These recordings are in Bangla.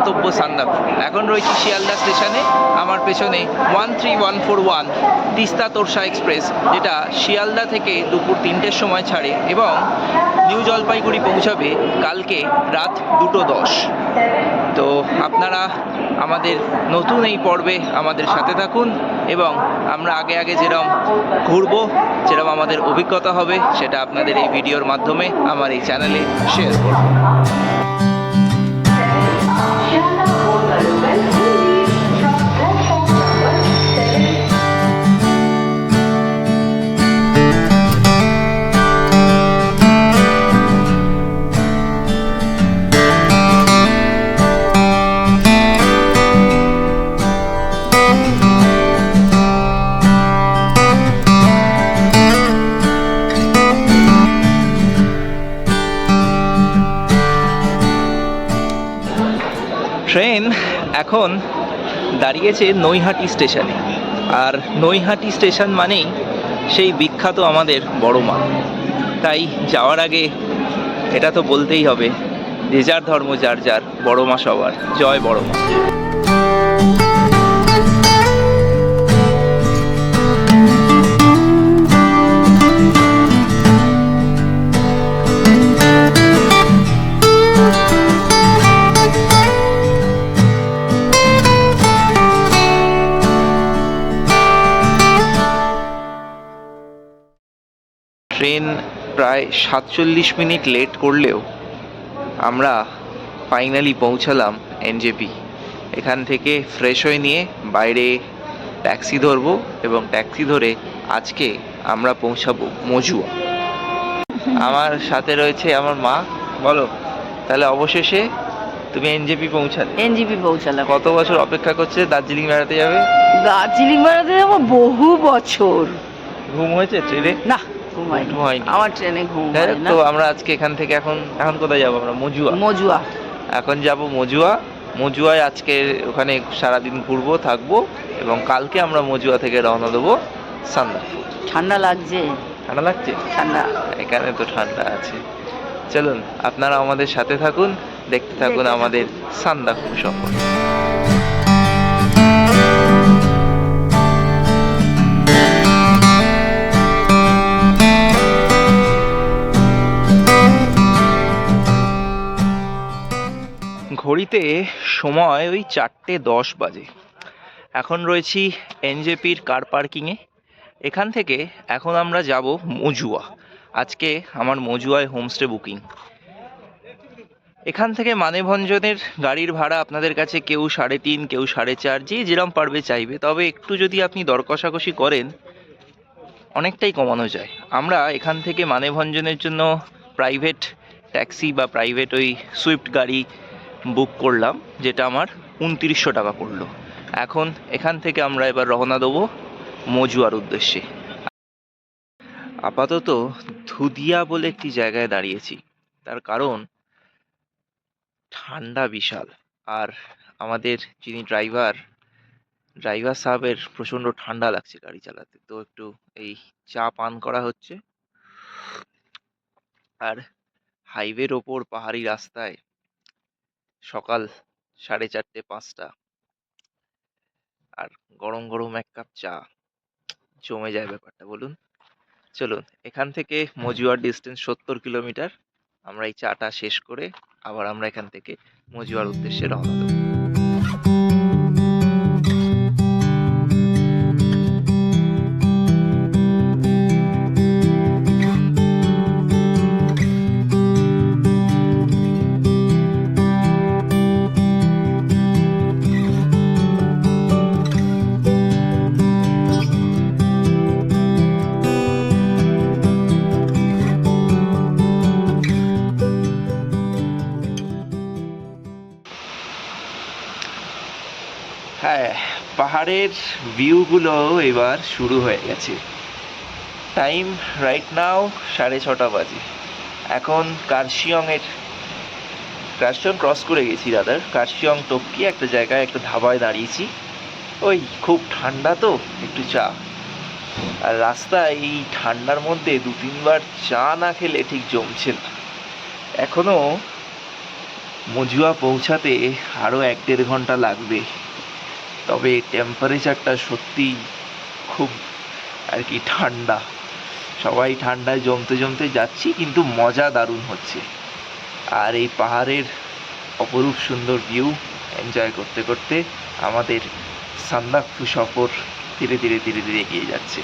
গন্তব্য সান্দাকফু। এখন রয়েছি শিয়ালদা স্টেশনে। আমার পেছনে 13141 তিস্তা তোরসা এক্সপ্রেস, যেটা শিয়ালদা থেকে দুপুর 3টের সময় ছাড়ে এবং নিউ জলপাইগুড়ি পৌঁছাবে কালকে রাত 2:10। তো আপনারা আমাদের নতুন এই পর্বে আমাদের সাথে থাকুন এবং আমরা আগে আগে যেরকম ঘুরবো, যেরকম আমাদের অভিজ্ঞতা হবে, সেটা আপনাদের এই ভিডিওর মাধ্যমে আমার এই চ্যানেলে শেয়ার করব। ট্রেন এখন দাঁড়িয়েছে নৈহাটি স্টেশনে, আর নৈহাটি স্টেশন মানেই সেই বিখ্যাত আমাদের বড় মা। তাই যাওয়ার আগে এটা তো বলতেই হবে যে যার ধর্ম যার যার, বড় মা সবার, জয় বড় মা। ট্রেন প্রায় 47 মিনিট লেট করলেও আমরা ফাইনালি পৌঁছালাম এনজেপি। এখান থেকে ফ্রেশ হয়ে নিয়ে বাইরে ট্যাক্সি ধরবো এবং ট্যাক্সি ধরে আজকে আমরা পৌঁছাবো মজুয়া। আমার সাথে রয়েছে আমার মা। বলো তাহলে, অবশেষে তুমি এনজেপি পৌঁছালে? এনজেপি পৌঁছালাম। কত বছর অপেক্ষা করছে দার্জিলিং বেড়াতে যাবে? দার্জিলিং বেড়াতে যাবো বহু বছর। ঘুম হয়েছে ট্রেনে? না, ঘুম হয়নি। আমার ট্রেনে ঘুম হয় না। তো আমরা আজকে এখান থেকে এখন কোথায় যাবো? আমরা মজুয়া। এখন যাব মজুয়া। মজুয়ায় আজকে ওখানে সারাদিন ঘুরবো, থাকবো এবং কালকে আমরা মজুয়া থেকে রওনা দেবো সান্দাকফু। ঠান্ডা লাগছে? ঠান্ডা লাগছে? ঠান্ডা, এখানে তো ঠান্ডা আছে। চলুন আপনারা আমাদের সাথে থাকুন, দেখতে থাকুন আমাদের সান্দাকফু সফর। ঘড়িতে সময় ওই 4:10 বাজে। এখন রয়েছি এনজেপির কার পার্কিংয়ে। এখান থেকে এখন আমরা যাব মজুয়া। আজকে আমার মজুয়ায় হোমস্টে বুকিং। এখান থেকে মানেভঞ্জনের গাড়ির ভাড়া আপনাদের কাছে কেউ 3.5, কেউ 4.5, যে যেরকম পারবে চাইবে। তবে একটু যদি আপনি দর কষাকষি করেন অনেকটাই কমানো যায়। আমরা এখান থেকে মানেভঞ্জনের জন্য প্রাইভেট ট্যাক্সি বা প্রাইভেট ওই সুইফট গাড়ি বুক করলাম, যেটা আমার 2900 টাকা পড়লো। এখন এখান থেকে আমরা এবার রওনা দেবো মজুয়ার উদ্দেশ্যে। আপাতত ধুদিয়া বলে একটি জায়গায় দাঁড়িয়েছি, তার কারণ ঠান্ডা বিশাল। আর আমাদের যিনি ড্রাইভার সাহেবের প্রচণ্ড ঠান্ডা লাগছে গাড়ি চালাতে, তো একটু এই চা পান করা হচ্ছে। আর হাইওয়ের ওপর পাহাড়ি রাস্তায় সকাল 4:30, 5টা, আর গরম গরম এক কাপ চা, জমে যায় ব্যাপারটা, বলুন। চলুন, এখান থেকে মজুয়ার ডিস্টেন্স 70 কিলোমিটার। আমরা এই চাটা শেষ করে আবার আমরা এখান থেকে মজুয়ার উদ্দেশ্যে রওনা দেব। হ্যাঁ, পাহাড়ের ভিউগুলো এবার শুরু হয়ে গেছে। টাইম রাইট নাও 6:30 বাজে। এখন কার্শিয়ং ক্রস করে গেছি দাদার। কার্শিয়ং টপকি একটা জায়গায় একটা ধাবায় দাঁড়িয়েছি। ওই খুব ঠান্ডা, তো একটু চা। আর রাস্তায় এই ঠান্ডার মধ্যে 2-3 বার চা না খেলে ঠিক জমছে না। এখনো মজুয়া পৌঁছাতে আরও 1-1.5 ঘন্টা লাগবে। তবে টেম্পারেচারটা সত্যি খুব আর কি ঠান্ডা, সবাই ঠান্ডায় জমতে জমতে যাচ্ছি, কিন্তু মজা দারুণ হচ্ছে। আর এই পাহাড়ের অপরূপ সুন্দর ভিউ এনজয় করতে করতে আমাদের সান্দাকফু সফর ধীরে ধীরে ধীরে ধীরে এগিয়ে যাচ্ছে।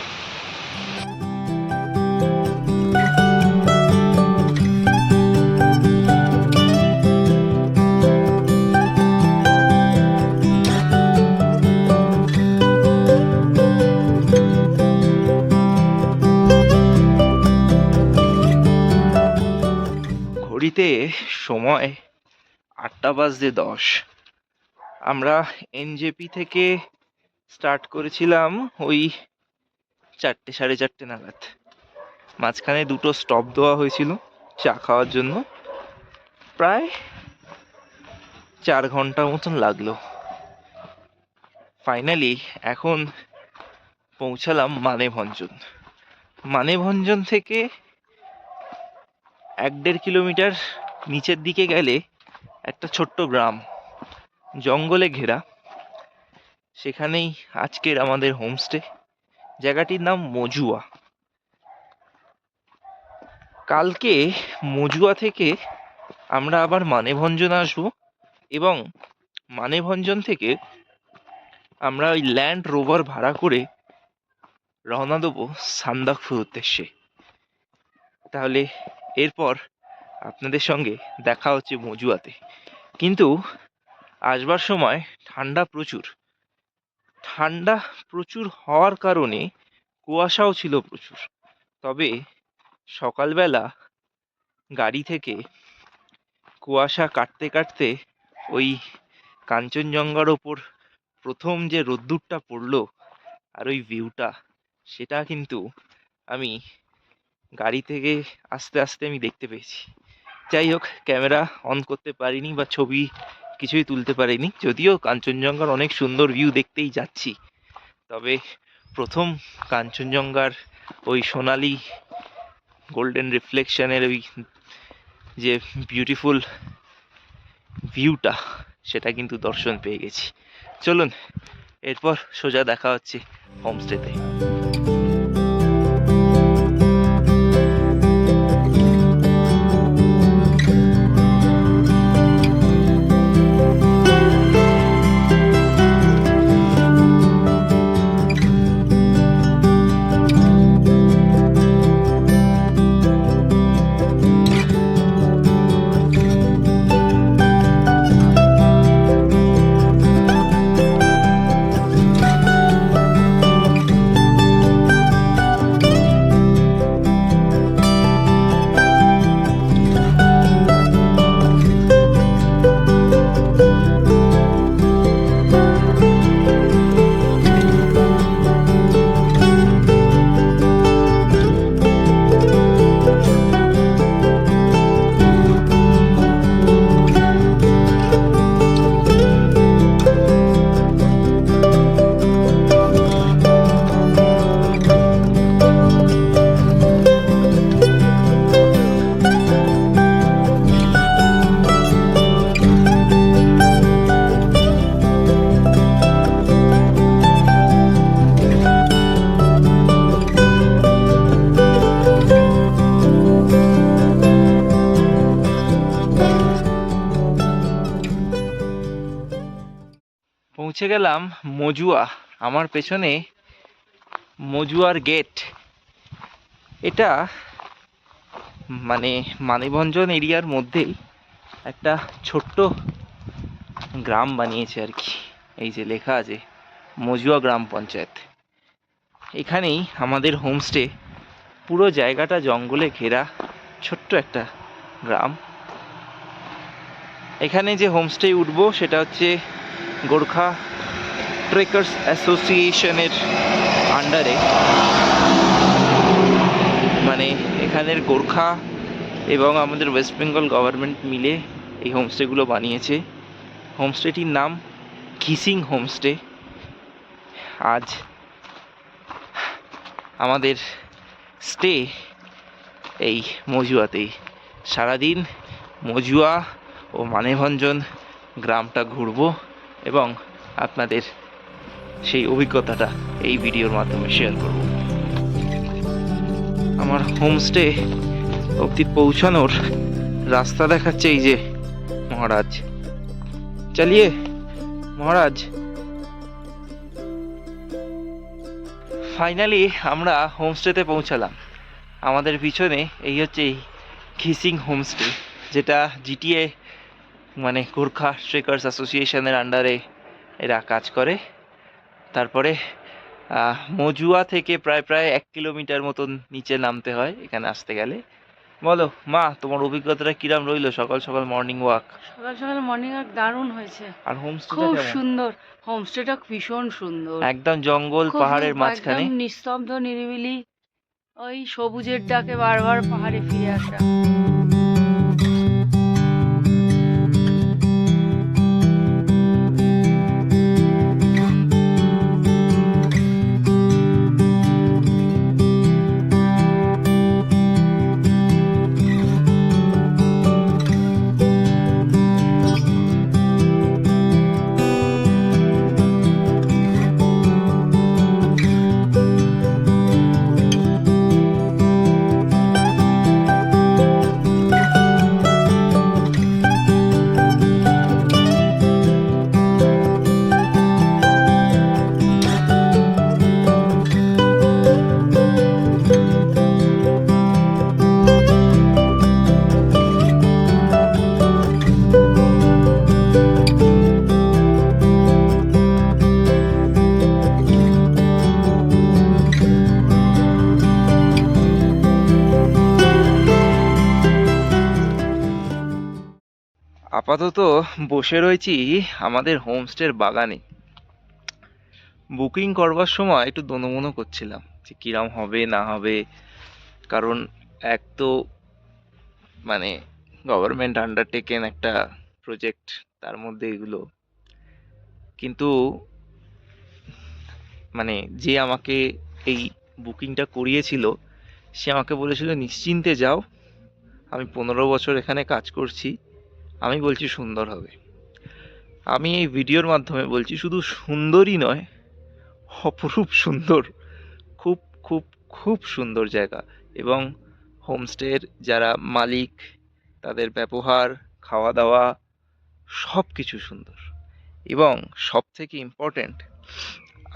ঘড়িতে সময় 8:10। আমরা এনজেপি থেকে স্টার্ট করেছিলাম ওই 4টে 4:30 নাগাদ। মাঝখানে 2টো স্টপ দেওয়া হয়েছিল চা খাওয়ার জন্য। প্রায় 4 ঘন্টা মতন লাগলো। ফাইনালি এখন পৌঁছালাম মানেভঞ্জন। মানেভঞ্জন থেকে 1-1.5 কিলোমিটার নিচের দিকে গেলে একটা ছোট্ট গ্রাম, জঙ্গলে ঘেরা। সেখানেই আজকের আমাদের হোমস্টে। জায়গাটির নাম মজুয়া। কালকে মজুয়া থেকে আমরা আবার মানেভঞ্জন আসবো এবং মানেভঞ্জন থেকে আমরা ওই ল্যান্ড রোভার ভাড়া করে রওনা দেবো সান্দাকফুর উদ্দেশ্যে। তাহলে এরপর আপনাদের সঙ্গে দেখা হচ্ছে মজুয়াতে। কিন্তু আসবার সময় ঠান্ডা প্রচুর হওয়ার কারণে কুয়াশাও ছিল প্রচুর। তবে সকালবেলা গাড়ি থেকে কুয়াশা কাটতে কাটতে ওই কাঞ্চনজঙ্ঘার ওপর প্রথম যে রোদ্দুরটা পড়লো আর ওই ভিউটা, সেটা কিন্তু আমি গাড়ি থেকে আস্তে আস্তে আমি দেখতে পেয়েছি। যাই হোক, ক্যামেরা অন করতে পারিনি বা ছবি কিছুই তুলতে পারিনি, যদিও কাঞ্চনজঙ্ঘার অনেক সুন্দর ভিউ দেখতেই যাচ্ছি। তবে প্রথম কাঞ্চনজঙ্ঘার ওই সোনালি গোল্ডেন রিফ্লেকশনের ওই যে বিউটিফুল ভিউটা, সেটা কিন্তু দর্শন পেয়ে গেছি। চলুন এরপর সোজা দেখা হচ্ছে হোমস্টেতে। পৌঁছে গেলাম মজুয়া। আমার পেছনে মজুয়ার গেট। এটা মানে মানেভঞ্জন এরিয়ার মধ্যেই একটা ছোট্ট গ্রাম বানিয়েছে আর কি। এই যে লেখা আছে মজুয়া গ্রাম পঞ্চায়েত। এখানেই আমাদের হোমস্টে। পুরো জায়গাটা জঙ্গলে ঘেরা ছোট্ট একটা গ্রাম। এখানে যে হোমস্টে উঠবো সেটা হচ্ছে গোর্খা ট্রেকার্স অ্যাসোসিয়েশনের আন্ডারে। মানে এখানের গোর্খা এবং আমাদের ওয়েস্ট বেঙ্গল গভর্নমেন্ট মিলে এই হোমস্টেগুলো বানিয়েছে। হোমস্টেটির নাম ঘিসিং হোমস্টে। আজ আমাদের স্টে এই মজুয়াতেই। সারাদিন মজুয়া ও মানেভঞ্জন গ্রামটা ঘুরবো এবং আপনাদের সেই অভিজ্ঞতাটা এই ভিডিওর মাধ্যমে শেয়ার করব। আমার হোমস্টে অবধি পৌঁছানোর রাস্তা দেখাচ্ছে এই যে মহারাজ। চালিয়ে মহারাজ। ফাইনালি আমরা হোমস্টেতে পৌঁছালাম। আমাদের পিছনে এই হচ্ছে ঘিসিং হোমস্টে, যেটা জিটিএ মানে গোর্খা ট্রেকার্স অ্যাসোসিয়েশনের আন্ডারে এরা কাজ করে। তারপরে মজুয়া থেকে প্রায় 1 কিলোমিটার মতন নিচে নামতে হয় এখানে আসতে গেলে। বলো মা, তোমার অভিজ্ঞতাটা কিরাম রইলো সকাল সকাল মর্নিং ওয়াক? সকাল সকাল মর্নিং ওয়াক দারুণ হয়েছে, আর হোমস্টে খুব সুন্দর। হোমস্টেটা ভীষণ সুন্দর, একদম জঙ্গল পাহাড়ের মাঝখানে, একদম নিস্তব্ধ নিরিবিলি, ওই সবুজের ডাকে বারবার পাহাড়ে ফিরে আসা। আপাতত বসে রয়েছি আমাদের হোমস্টের বাগানে। বুকিং করবার সময় একটু দোনোমনো করছিলাম যে কিরাম হবে না হবে, কারণ এক তো মানে গভর্নমেন্ট আন্ডারটেকেন একটা প্রজেক্ট, তার মধ্যে এগুলো। কিন্তু মানে যে আমাকে এই বুকিংটা করিয়েছিল সে আমাকে বলেছিল নিশ্চিন্তে যাও, আমি 15 বছর এখানে কাজ করছি, আমি বলছি সুন্দর হবে। আমি এই ভিডিওর মাধ্যমে বলছি শুধু সুন্দরই নয়, অপরূপ সুন্দর, খুব খুব খুব সুন্দর জায়গা। এবং হোমস্টের যারা মালিক, তাদের ব্যবহার, খাওয়া দাওয়া সব কিছু সুন্দর। এবং সব থেকে ইম্পর্ট্যান্ট,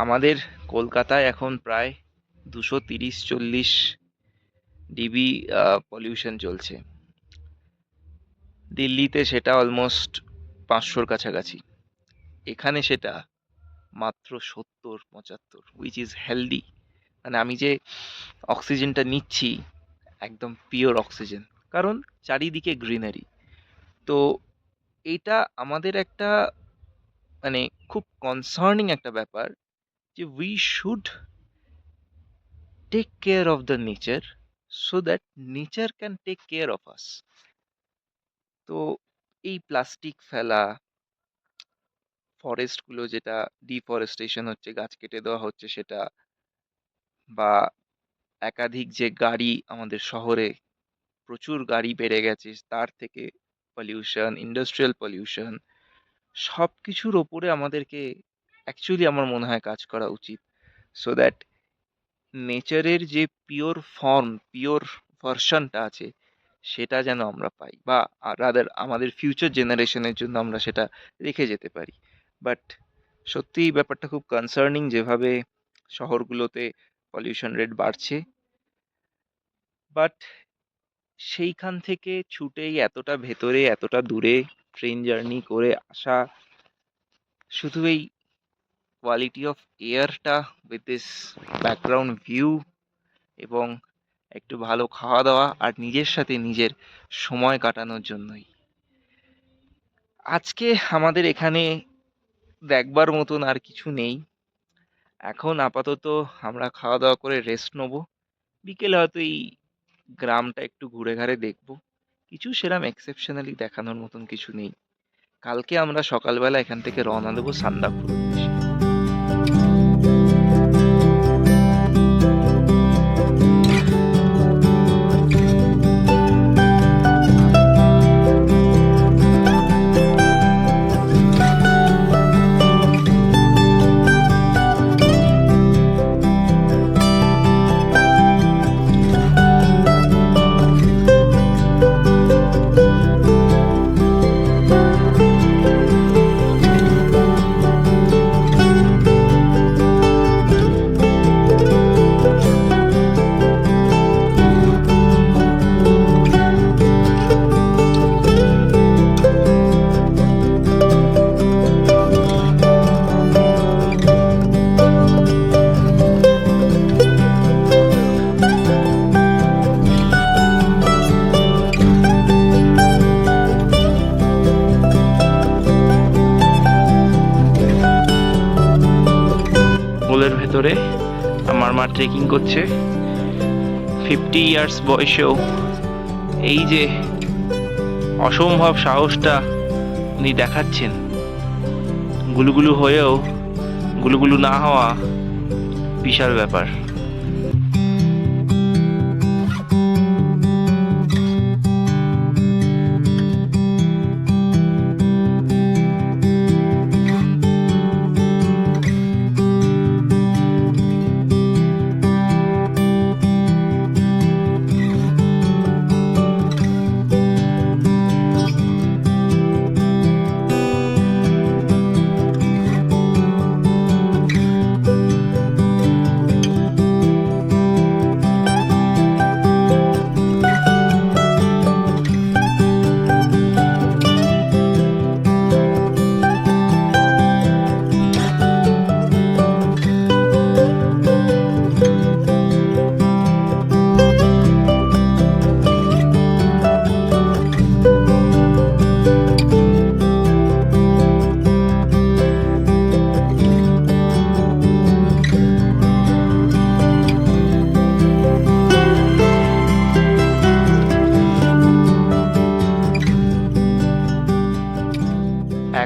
আমাদের কলকাতায় এখন প্রায় 230-40 ডিবি পলিউশন চলছে, দিল্লিতে সেটা অলমোস্ট 500-র কাছাকাছি, এখানে সেটা মাত্র 70-75, উইচ ইজ হেলদি। মানে আমি যে অক্সিজেনটা নিচ্ছি একদম পিওর অক্সিজেন, কারণ চারিদিকে গ্রিনারি। তো এইটা আমাদের একটা মানে খুব কনসার্নিং একটা ব্যাপার যে we should take care of the nature so that nature can take care of us. তো এই প্লাস্টিক ফেলা, ফরেস্টগুলো যেটা ডিফরেস্টেশন হচ্ছে, গাছ কেটে দেওয়া হচ্ছে সেটা, বা একাধিক যে গাড়ি আমাদের শহরে প্রচুর গাড়ি বেড়ে গেছে তার থেকে পলিউশন, ইন্ডাস্ট্রিয়াল পলিউশন, সব কিছুর ওপরে আমাদেরকে অ্যাকচুয়ালি আমার মনে হয় কাজ করা উচিত, সো দ্যাট নেচারের যে পিওর ফর্ম, পিওর ভার্সনটা আছে সেটা যেন আমরা পাই, বা রাদার আমাদের ফিউচার জেনারেশনের জন্য আমরা সেটা রেখে যেতে পারি। বাট সত্যিই ব্যাপারটা খুব কনসার্নিং যেভাবে শহরগুলোতে পলিউশন রেট বাড়ছে। বাট সেইখান থেকে ছুটেই এতটা ভেতরে, এতটা দূরে ট্রেন জার্নি করে আসা, শুধু এই কোয়ালিটি অফ এয়ারটা উইথ দিস ব্যাকগ্রাউন্ড ভিউ এবং একটু ভালো খাওয়া দাওয়া আর নিজের সাথে নিজের সময় কাটানোর জন্যই। আজকে আমাদের এখানে দেখবার মতন আর কিছু নেই। এখন আপাতত আমরা খাওয়া দাওয়া করে রেস্ট নেবো, বিকেলে হয়তো এই গ্রামটা একটু ঘুরে ঘাড়ে দেখবো। কিছু সেরম এক্সেপশনালি দেখানোর মতন কিছু নেই। কালকে আমরা সকালবেলা এখান থেকে রওনা দেবো সান্দাকফুর উদ্দেশ্যে। জঙ্গলের ভেতরে আমার মা ট্রেকিং করছে। 50 ইয়ার্স বয়সেও এই যে অসম্ভব সাহসটা উনি দেখাচ্ছেন, গুলুগুলু হয়েও গুলুগুলু না হওয়া বিশাল ব্যাপার।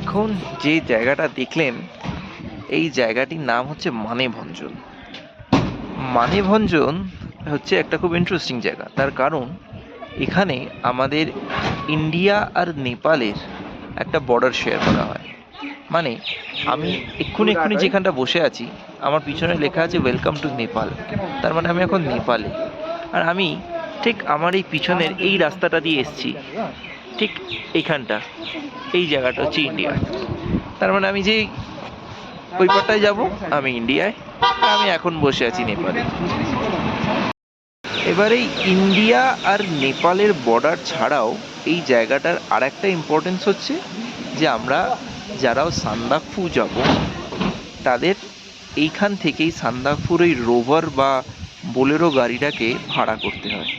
এখন যে জায়গাটা দেখলেন, এই জায়গাটির নাম হচ্ছে মানেভঞ্জন। মানেভঞ্জন হচ্ছে একটা খুব ইন্টারেস্টিং জায়গা, তার কারণ এখানে আমাদের ইন্ডিয়া আর নেপালের একটা বর্ডার শেয়ার করা হয়। মানে আমি এক্ষুনি যেখানটা বসে আছি, আমার পিছনে লেখা আছে ওয়েলকাম টু নেপাল, তার মানে আমি এখন নেপালে। আর আমি ঠিক আমার এই পিছনের এই রাস্তাটা দিয়ে এসছি, ঠিক এইখানটা, এই জায়গাটা হচ্ছে ইন্ডিয়া। তার মানে আমি যে ওই পারটায় যাবো, আমি ইন্ডিয়ায়, আমি এখন বসে আছি নেপালে। এবার এই ইন্ডিয়া আর নেপালের বর্ডার ছাড়াও এই জায়গাটার আর একটা ইম্পর্টেন্স হচ্ছে যে আমরা যারাও সান্দাকফু যাব, তাদের এইখান থেকেই সান্দাকফুর ওই রোভার বা বোলেরো গাড়িটাকে ভাড়া করতে হয়।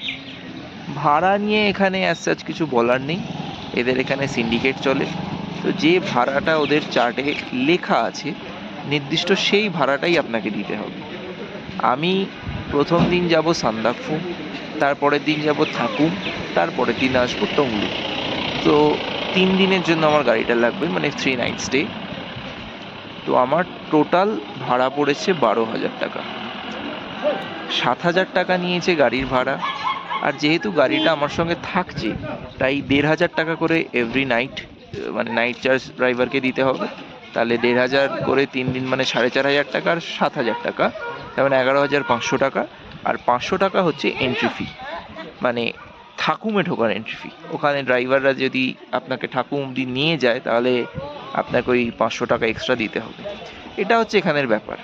ভাড়া নিয়ে এখানে অ্যাজ সাচ কিছু বলার নেই, এদের এখানে সিন্ডিকেট চলে। তো যে ভাড়াটা ওদের চার্টে লেখা আছে নির্দিষ্ট, সেই ভাড়াটাই আপনাকে দিতে হবে। আমি প্রথম দিন যাব সান্দাকফু, তারপরের দিন যাব থাকুম, তারপরের দিন আসবো টংলু। তো 3 দিনের জন্য আমার গাড়িটা লাগবে, মানে 3 নাইট স্টে। তো আমার টোটাল ভাড়া পড়েছে 12,000 টাকা। 7,000 টাকা নিয়েছে গাড়ির ভাড়া, আর যেহেতু গাড়িটা আমার সঙ্গে থাকছে তাই 1,500 টাকা করে এভরি নাইট, মানে নাইট চার্জ ড্রাইভারকে দিতে হবে। তাহলে 1,500 করে 3 দিন মানে 4,500 টাকা, আর 7,000 টাকা, তার মানে 11,500 টাকা। আর 500 টাকা হচ্ছে এন্ট্রি ফি, মানে থাকুমে ঢোকার এন্ট্রি ফি। ওখানে ড্রাইভাররা যদি আপনাকে ঠাকুম অব্দি নিয়ে যায় তাহলে আপনাকে ওই 500 টাকা এক্সট্রা দিতে হবে। এটা হচ্ছে এখানের ব্যাপার।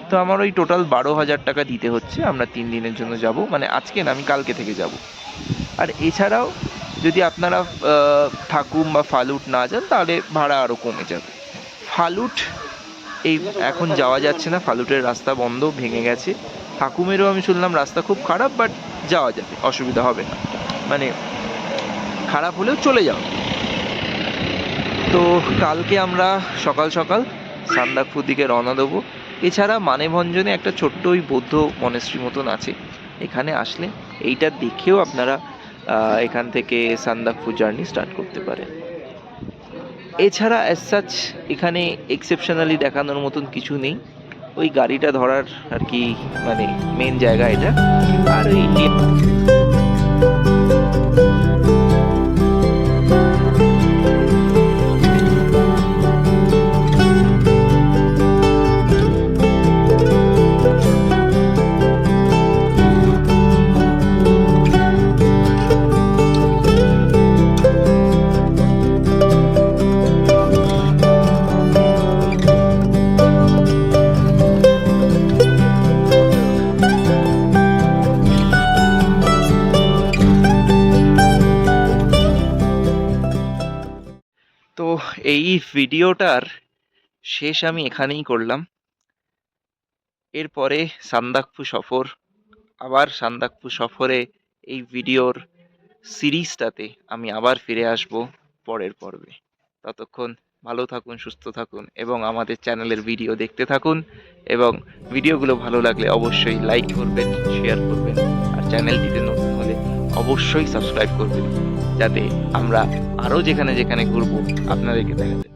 তো আমার ওই টোটাল 12,000 টাকা দিতে হচ্ছে। আমরা 3 দিনের জন্য যাব, মানে আজকে না, আমি কালকে থেকে যাব। আর এছাড়াও যদি আপনারা থাকুম বা ফালুট না যান তাহলে ভাড়া আরও কমে যাবে। ফালুট এই এখন যাওয়া যাচ্ছে না, ফালুটের রাস্তা বন্ধ, ভেঙে গেছে। থাকুমেরও আমি শুনলাম রাস্তা খুব খারাপ, বাট যাওয়া যাবে, অসুবিধা হবে না, মানে খারাপ হলেও চলে যাও। তো কালকে আমরা সকাল সকাল সান্দাকফুর দিকে রওনা দেবো। এছাড়া মানেভঞ্জনে একটা ছোট্ট ওই বৌদ্ধ মনেস্ট্রি মতন আছে, এখানে আসলে এইটা দেখেও আপনারা এখান থেকে সান্দাকফু জার্নি স্টার্ট করতে পারেন। এছাড়া অ্যাজ সাচ এখানে এক্সেপশনালি দেখানোর মতন কিছু নেই। ওই গাড়িটা ধরার আর কি, মানে মেন জায়গা এটা। আর ওই ইন্ডিয়া তো এই ভিডিওটার শেষ আমি এখানেই করলাম। এরপরে সান্দাকফু সফর, আবার সান্দাকফু সফরে এই ভিডিওর সিরিজটাতে আমি আবার ফিরে আসব পরের পর্বে। ততক্ষণ ভালো থাকুন, সুস্থ থাকুন এবং আমাদের চ্যানেলের ভিডিও দেখতে থাকুন। এবং ভিডিওগুলো ভালো লাগলে অবশ্যই লাইক করবেন, শেয়ার করবেন, আর চ্যানেলটিতে নতুন হলে অবশ্যই সাবস্ক্রাইব করবেন, যাতে আমরা আরও যেখানে যেখানে ঘুরবো আপনাদেরকে দেখাতে